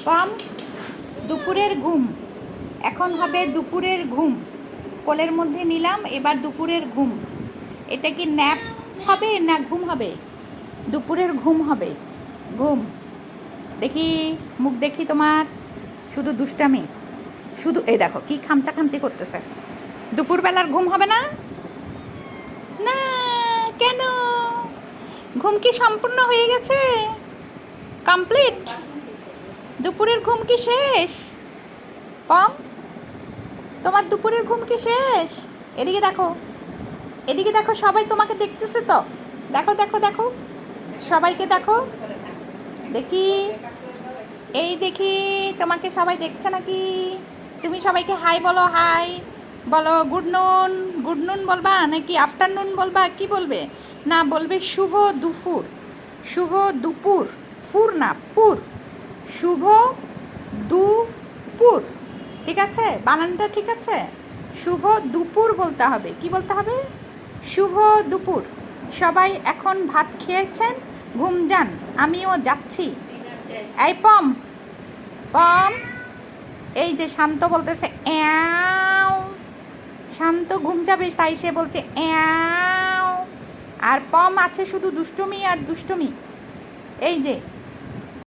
কম দুপুরের ঘুম। এখন হবে দুপুরের ঘুম। কোলের মধ্যে নিলাম, এবার দুপুরের ঘুম। এটা কি ন্যাপ হবে না ঘুম হবে? দুপুরের ঘুম হবে। ঘুম। দেখি মুখ দেখি তোমার, শুধু দুষ্টামি, শুধু এই দেখো কি খামচা খামচি করতেছে। দুপুরবেলার ঘুম হবে না? না, কেন? ঘুম কি সম্পূর্ণ হয়ে গেছে? কমপ্লিট? দুপুরের ঘুম কি শেষ? কম, তোমার দুপুরের ঘুম কি শেষ? এদিকে দেখো, এদিকে দেখো, সবাই তোমাকে দেখতেছে তো। দেখো দেখো দেখো, সবাইকে দেখো। দেখি, এই দেখি, তোমাকে সবাই দেখছে নাকি? তুমি সবাইকে হাই বলো, হাই বলো। গুড নুন, গুড নুন বলবা নাকি আফটারনুন বলবা, কি বলবে? না, বলবে শুভ দুপুর। শুভ দুপুর, ফুর না পুর। শুভ দুপুর, ঠিক আছে? বানানটা ঠিক আছে? শুভ দুপুর বলতে হবে। কি বলতে হবে? শুভ দুপুর। সবাই এখন ভাত খেয়েছেন, ঘুম যান, আমিও যাচ্ছি। এই পম, পম, এই যে শান্ত বলতেছে অ্যাও। শান্ত ঘুম যাবে, তাই সে বলছে অ্যাও। আর পম আছে শুধু দুষ্টুমি আর দুষ্টুমি। এই যে